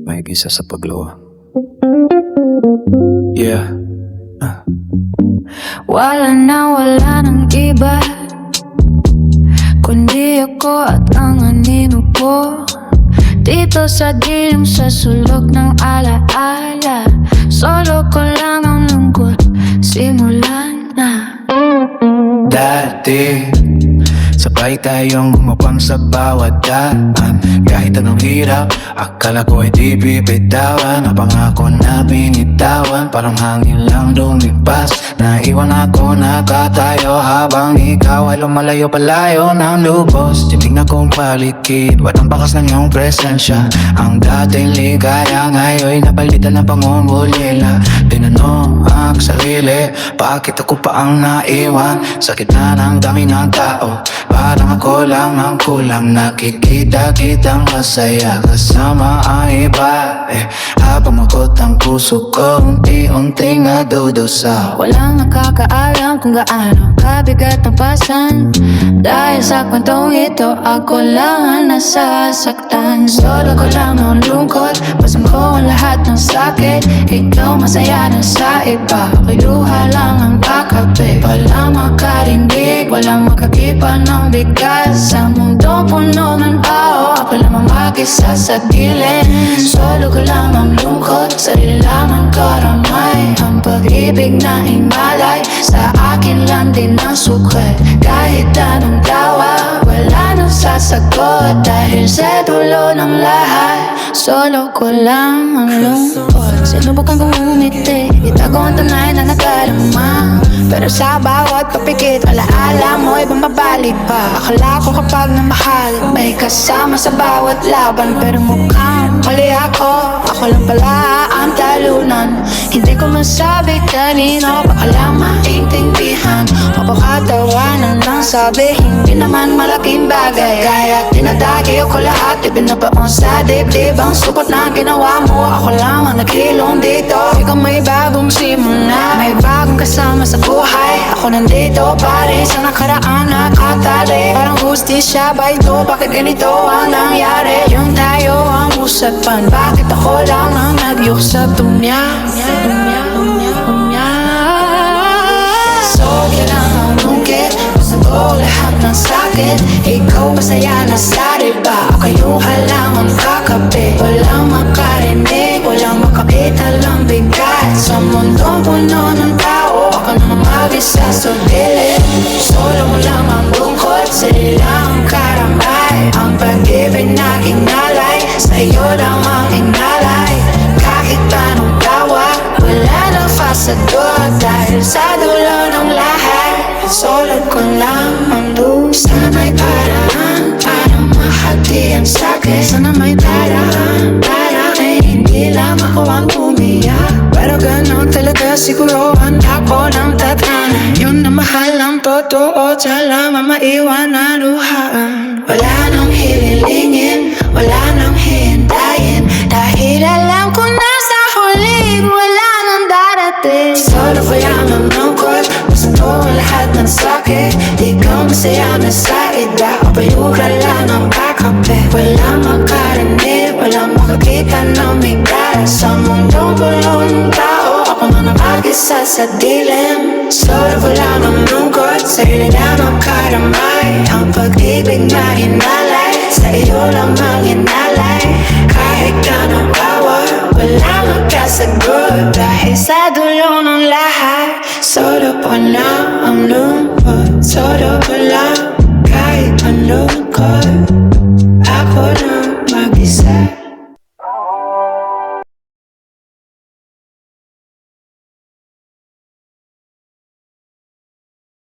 May isa sa pagluha. Yeah. Wala nang iba kundi ako at ang anino ko. Dito sa dilim sa sulok ng alaala, solo ko lang ang lungkot, simulan na. Dati sabay tayong gumapang sa bawat daan. Kahit anong hirap, akala ko ay di bibitawan. Napangako na binitawan, parang hangin lang lumipas. Naiwan ako nakatayo habang ikaw ay lumalayo palayo ng lubos. Titignan kong paligid, walang bakas ng iyong presensya. Ang dating ligaya ngayon napalitan ng pangungulila. Tinanong ang sarili, bakit ako pa ang naiwan sa gitna ng dami ng tao? Parang ako lang ang kulang, nakikita kitang masaya kasama ang iba. Habang makot ang puso ko, unti-unting nadudusa. Walang nakakaalam kung gaano kabigat ang pasan. Dahil sa kwentong ito, ako lang ang nasasaktan. Solo ko lang ang lungkot, pasang ko ang lahat ng sakit. Ikaw masaya na sa iba, ako'y luha lang ang kakape. Walang makarinig, walang makakipa ng bigas. Sa mundong puno ng tao, ako lang ang mag-isa sa gilid. Solo ko lang ang lungkot, sarili lang ang karamay. Ang pag-ibig na himalay, sa akin lang din ang sukat. Kahit anong tawa, wala nang sasagot. Dahil sa dulo ng lahat, solo ko lang ang lungkot. Sinubukan kong umiti, itago ang tunay na nakalama. Pero sa bawat papikit, alaala mo ibang babalik pa. Akala ko kapag namahal, may kasama sa bawat laban. Pero mukhang mali ako lang pala ang talunan. Hindi ko masabi kanino, baka lang maintindihan. O baka tawanan lang sabi, hindi naman malaking bagay. Kaya tinatagi ko lahat, ibinabaon sa dibdib. Ang supot na ginawa mo, ako lang ang nagkilong dito. Ikaw may bagong simula, may bagong kasama sa buhay. Ako nandito pa rin sa nakaraan nakatali. Parang hustisya ba ito? Bakit ganito ang nangyari? Yung tayo ang usapan, bakit ako lang ang nagyuksa? Tumya So kailang ang lungkit, basta ko lahat ng sakit. Ikaw masaya na sa diba, kayuha lang ang kakape. Walang makarinig, walang makakita lang bigat. Sa mundong puno ng tao, ako na mag-isa sa gilid. Solo mo lang ang lungkot, sarili lang ang karamay. Ang pag-ibig na inalay, sa'yo lang ang inalay. Kahit anong tawa, wala nang sasagot. Dahil sa dulo ng lahat, solo ko lang ang lungkot. Sana may paraan para mahati ang sakit. Sana may paraan para hindi lang ako ang umiyak. Pero ganon talaga siguro ang ako ng tatanan. Yun na mahal ng totoo, tsala mamaiwan na luhaan. Wala nang hililingin, wala nang hihintayin. Dahil alam ko na sa huli, wala nang darating. Solo ko lang ang lungkot, basta ko ang lahat ng sakit. Ikaw masaya na sa iba, kapayura lang ang kakape. Walang makarinig, walang makakita ng bigat. Sa mundong puno ng tao, ako na mag-isa sa dilim. Solo ko lang ang lungkot, sarili lang ang karamay. Ang pag-ibig na hinalay, sa iyo lang ang hinalay. Kahit anong bawal, wala magkasagot. Dahil sa dulo ng lahat, solo ko lang ang lungkot. Solo ko lang